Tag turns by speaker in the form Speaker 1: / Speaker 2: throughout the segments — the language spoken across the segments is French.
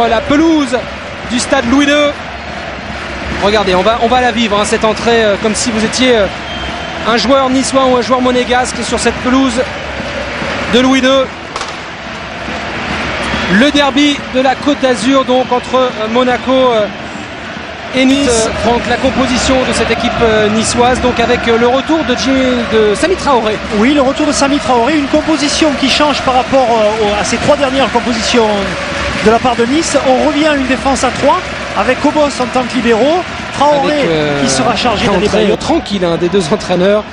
Speaker 1: La pelouse du stade Louis II. Regardez, on va la vivre, hein, cette entrée, comme si vous étiez un joueur niçois ou un joueur monégasque sur cette pelouse de Louis II. Le derby de la Côte d'Azur, donc entre Monaco et Nice. Franck, la composition de cette équipe niçoise, donc avec le retour de Samy Traoré.
Speaker 2: Oui, le retour de Samy Traoré, une composition qui change par rapport à ces trois dernières compositions de la part de Nice. On revient à une défense à 3 avec Cobos en tant que libéraux, Traoré qui sera chargé d'aller
Speaker 1: tranquille, des deux entraîneurs,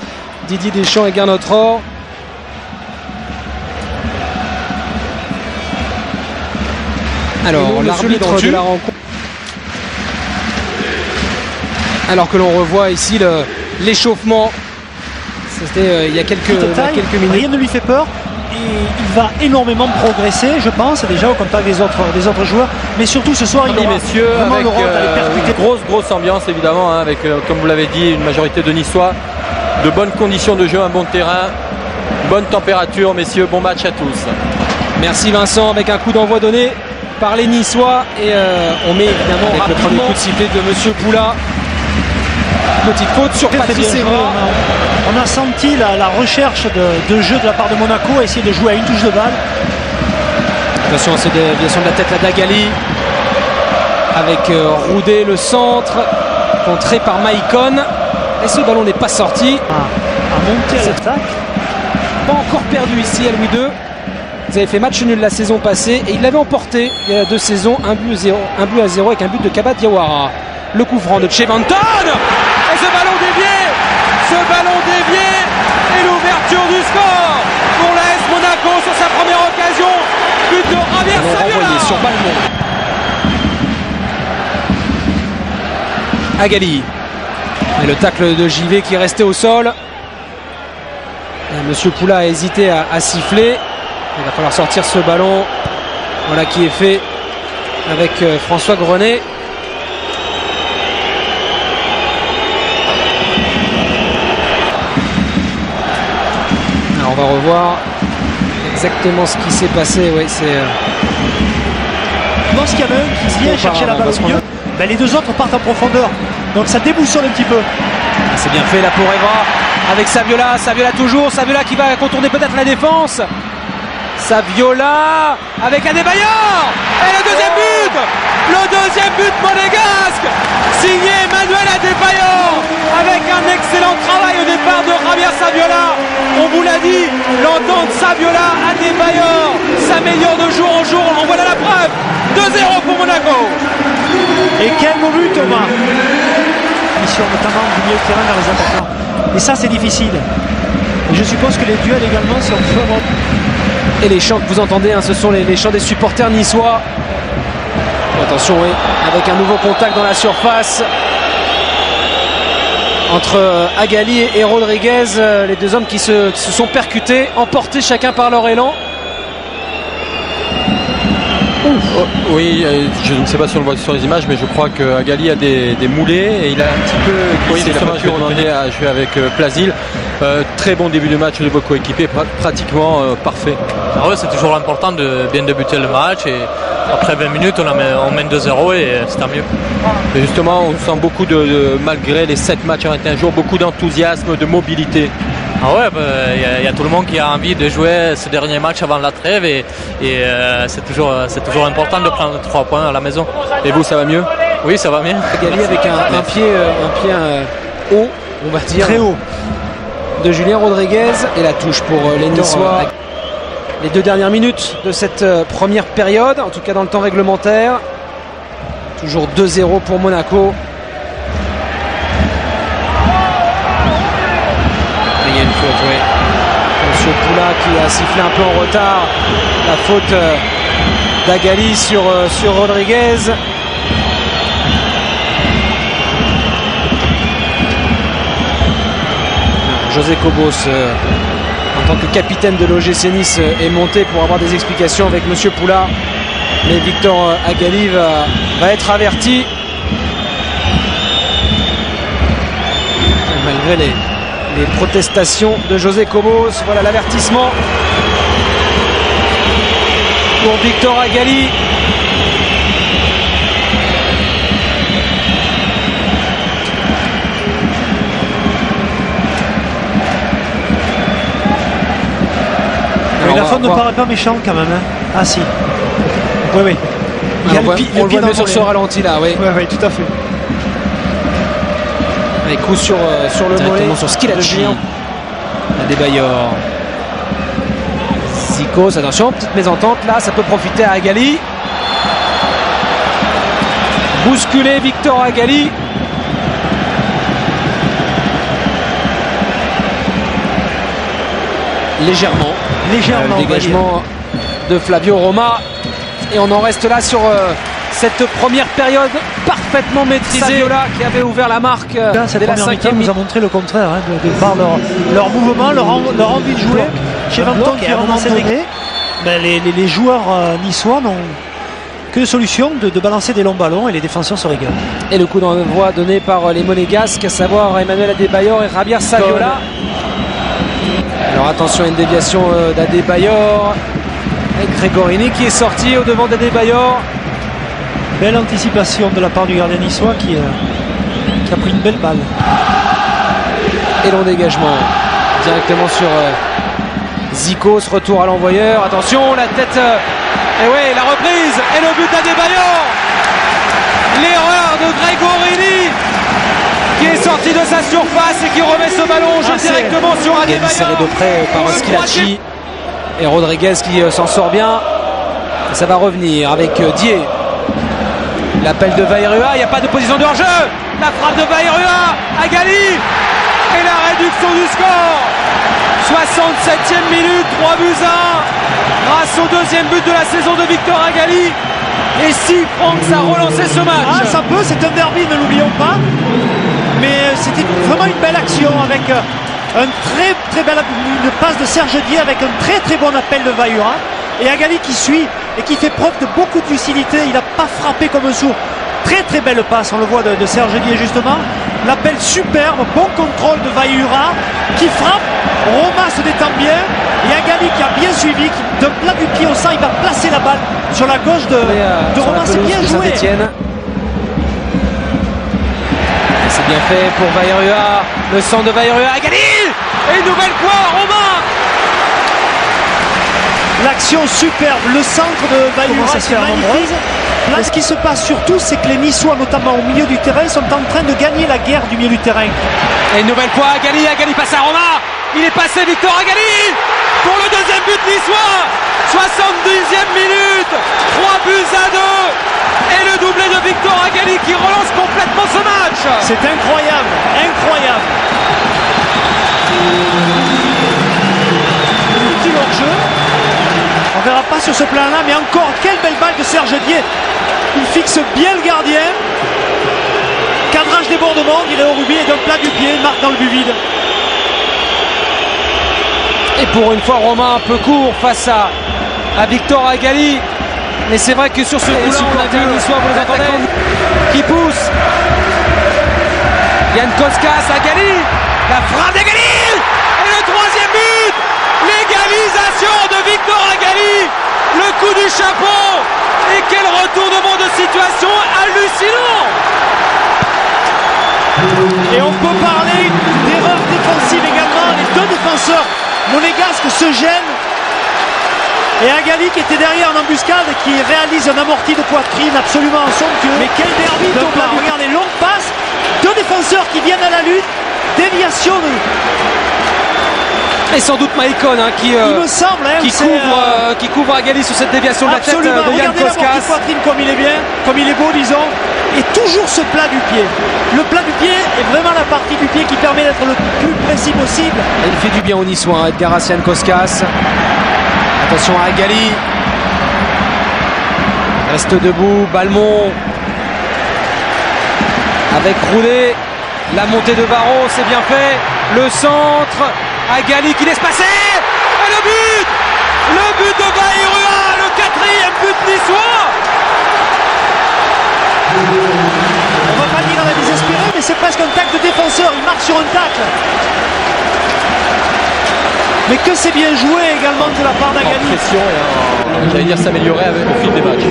Speaker 1: Didier Deschamps et Gernot Rohr. Alors l'arbitre de la rencontre, alors que l'on revoit ici l'échauffement, c'était il y a quelques minutes.
Speaker 2: Rien ne lui fait peur et il va énormément progresser, je pense, déjà au contact des autres joueurs, mais surtout ce soir il aura vraiment le rôle d'aller percuter.
Speaker 3: Grosse ambiance évidemment, hein, avec comme vous l'avez dit, une majorité de Niçois, de bonnes conditions de jeu, un bon terrain, bonne température. Messieurs, bon match à tous.
Speaker 1: Merci Vincent, avec un coup d'envoi donné par les Niçois et on met évidemment avec le premier coup de sifflet de Monsieur Poula. Petite faute sur Patrice Evra.
Speaker 2: On a senti la recherche de jeu de la part de Monaco, à essayer de jouer à une touche de balle.
Speaker 1: Attention à cette déviation de la tête à Dagali avec Roudet le centre, contré par Maïkon. Et ce ballon n'est pas sorti.
Speaker 2: À monter à l'attaque.
Speaker 1: Pas encore perdu ici à Louis II. Ils avaient fait match nul la saison passée et ils l'avaient emporté il y a 2 saisons, 1 but à 0 avec un but de Kaba Diawara. Le coup franc de Chevanton et ce ballon dévié et l'ouverture du score pour l'AS Monaco sur sa première occasion. But de Javier Saviola sur Balmont. Agali et le tacle de JV qui est resté au sol. Et Monsieur Poula a hésité à siffler. Il va falloir sortir ce ballon. Voilà qui est fait avec François Grenet. Alors on va revoir exactement ce qui s'est passé. Oui, c'est.
Speaker 2: Je pense qu'il y en a un qui vient chercher la balle au milieu. Les deux autres partent en profondeur. Donc ça déboussole un petit peu.
Speaker 1: C'est bien fait là pour Evra avec Saviola. Saviola toujours. Saviola qui va contourner peut-être la défense. Saviola avec Adebayor et le deuxième but monégasque signé Emmanuel Adebayor avec un excellent travail au départ de Javier Saviola. On vous l'a dit, l'entente Saviola-Adebayor s'améliore de jour en jour. En voilà la preuve. 2-0 pour Monaco.
Speaker 2: Et quel beau but, Thomas. Mission notamment du milieu de terrain vers les attaquants. Et ça c'est difficile. Et je suppose que les duels également sont forts.
Speaker 1: Et les chants que vous entendez, ce sont les chants des supporters niçois. Attention, oui, avec un nouveau contact dans la surface entre Agali et Rodriguez, les deux hommes qui se sont percutés, emportés chacun par leur élan.
Speaker 3: Oh, oui, je ne sais pas si on le voit sur les images, mais je crois qu'Agali a des moulets et il a un petit peu. Oui, justement, je vais demander à jouer avec Plasil. Très bon début de match de vos coéquipiers, pratiquement parfait.
Speaker 4: Ah ouais, c'est toujours important de bien débuter le match et après 20 minutes on mène 2-0 et c'est tant mieux.
Speaker 3: Et justement, on sent beaucoup malgré les 7 matchs en 21 jours, beaucoup d'enthousiasme, de mobilité.
Speaker 4: Ah ouais, y a tout le monde qui a envie de jouer ce dernier match avant la trêve et c'est toujours important de prendre 3 points à la maison.
Speaker 3: Et vous, ça va mieux?
Speaker 4: Oui, ça va mieux.
Speaker 1: Agali avec un pied haut, on va dire.
Speaker 2: Très haut.
Speaker 1: De Julien Rodriguez et la touche pour les Niçois. Les 2 dernières minutes de cette première période, en tout cas dans le temps réglementaire. Toujours 2-0 pour Monaco. Et il y a une faute, oui. Monsieur Poula qui a sifflé un peu en retard. La faute d'Agali sur Rodriguez. José Cobos, en tant que capitaine de l'OGC Nice, est monté pour avoir des explications avec Monsieur Poula. Mais Victor Agali va être averti. Malgré les protestations de José Cobos, voilà l'avertissement pour Victor Agali.
Speaker 2: L'arbitre ne paraît pas méchant quand même. Hein. Ah si. Oui, oui.
Speaker 5: On le voit mieux sur ce ralenti là, oui.
Speaker 2: Oui, tout à fait.
Speaker 5: Avec coup sur le mollet, sur Schillaci. Adebayor. Zikos, attention, petite mésentente là, ça peut profiter à Agali. Bousculé Victor Agali. Légèrement. Le dégagement de Flavio Roma. Et on en reste là sur cette première période parfaitement maîtrisée. Saviola qui avait ouvert la marque
Speaker 2: dès la 5e minute nous a montré le contraire, hein, de par leur mouvement, leur envie de jouer. Chez Vanton qui a renoncé les joueurs niçois n'ont que solution de balancer des longs ballons et les défenseurs se régalent.
Speaker 5: Et le coup d'envoi donné par les Monégasques, à savoir Emmanuel Adebayor et Javier Saviola. Alors attention à une déviation d'Adebayor. Avec Gregorini qui est sorti au devant d'Adebayor.
Speaker 2: Belle anticipation de la part du gardien niçois qui a pris une belle balle.
Speaker 5: Et long dégagement directement sur Zikos, retour à l'envoyeur. Attention, la tête. Et oui, la reprise et le but d'Adebayor. L'erreur de Gregorini qui est sorti de sa surface et qui remet ce ballon directement sur Adebayor. Serré de près par Schillaci. Et Rodriguez qui s'en sort bien. Et ça va revenir avec Dié. L'appel de Vairua, il n'y a pas de position de hors-jeu. La frappe de Vairua, Agali. Et la réduction du score. 67e minute, 3-1. Grâce au deuxième but de la saison de Victor Agali. Et si Franck a relancé ce match.
Speaker 2: Ah, ça peut, c'est un derby, ne l'oublions pas. Mais c'était vraiment une belle action avec une passe de Serge Dié avec un très bon appel de Vairua. Et Agali qui suit et qui fait preuve de beaucoup de lucidité. Il n'a pas frappé comme un sourd. Très belle passe, on le voit de Serge Dié justement. L'appel superbe, bon contrôle de Vairua qui frappe. Roma se détend bien. Et Agali qui a bien suivi, d'un plat du pied au sang, il va placer la balle sur la gauche de Roma. C'est bien joué.
Speaker 5: C'est bien fait pour Vairua. Le centre de Vairua, Agali. Et une nouvelle fois, Roma.
Speaker 2: L'action superbe, le centre de Vairua, c'est magnifique. Là, ce qui se passe surtout, c'est que les Niçois, notamment au milieu du terrain, sont en train de gagner la guerre du milieu du terrain.
Speaker 5: Et une nouvelle fois, Agali passe à Roma. Il est passé, Victor Agali, pour le deuxième but niçois. 70e minute, 3-2. Et le doublé de Victor Agali qui relance complètement ce match.
Speaker 2: C'est incroyable. Petit hors-jeu. On verra pas sur ce plan-là, mais encore quelle belle balle de Serge Dié. Il fixe bien le gardien. Cadrage débordement, dirait au rugby, et d'un plat du pied, il marque dans le but vide.
Speaker 5: Et pour une fois, Romain un peu court face à Victor Agali. Mais c'est vrai que sur ce coup-là, on a vu Niçois, vous les entendez, qui pousse. Yann Koskas, Agali. La frappe d'Agali. Et le troisième but. L'égalisation de Victor Agali. Le coup du chapeau. Et quel retournement de situation hallucinant.
Speaker 2: Et on peut parler d'erreur défensive également. Les deux défenseurs monégasques se gênent. Et Agali qui était derrière en embuscade et qui réalise un amorti de poitrine absolument somptueux. Mais quel derby de part. Regardez, longue passe. Deux défenseurs qui viennent à la lutte. Déviation de...
Speaker 5: Et sans doute Maïkon qui couvre Agali sur cette déviation de la tête de Yann Koskas.
Speaker 2: Poitrine comme il est bien, comme il est beau disons. Et toujours ce plat du pied. Le plat du pied est vraiment la partie du pied qui permet d'être le plus précis possible.
Speaker 5: Et il fait du bien aux Niçois, Edgar Yann Koskas. Attention à Agali. Reste debout, Balmont. Avec Roulet. La montée de Barreau, c'est bien fait. Le centre. Agali qui laisse passer. Et le but. Le but de Vairua. Le 4e but niçois.
Speaker 2: On va pas dire à la désespérée, mais c'est presque un tacle de défenseur. Il marque sur un tacle. Mais que c'est bien joué également de la part d'Agali.
Speaker 3: J'allais dire s'améliorer au fil des matchs.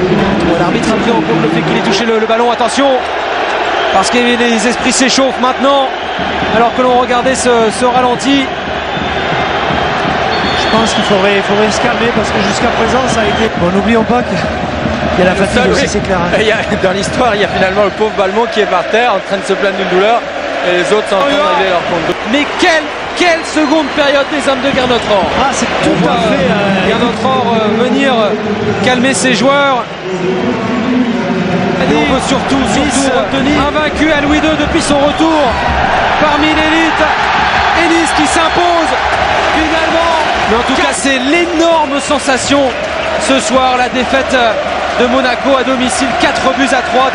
Speaker 5: L'arbitre a pris en compte le fait qu'il ait touché le ballon. Attention, parce que les esprits s'échauffent maintenant, alors que l'on regardait ce ralenti. Je
Speaker 2: Je pense qu'il faudrait se calmer parce que jusqu'à présent ça a été. Bon, n'oublions pas qu'il y a la fatigue aussi, c'est clair. Hein.
Speaker 3: Dans l'histoire, il y a finalement le pauvre Balmont qui est par terre en train de se plaindre d'une douleur et les autres sont en train de régler leur compte.
Speaker 1: Mais quelle seconde période des hommes de Gernot-Rohr.
Speaker 2: Ah, c'est tout à fait.
Speaker 1: Gernot-Rohr venir calmer ses joueurs. Et on veut surtout retenir invaincu à Louis II depuis son retour parmi l'élite. Et Nice qui s'impose finalement. Mais en tout cas, c'est l'énorme sensation ce soir, la défaite de Monaco à domicile, 4 buts à 3.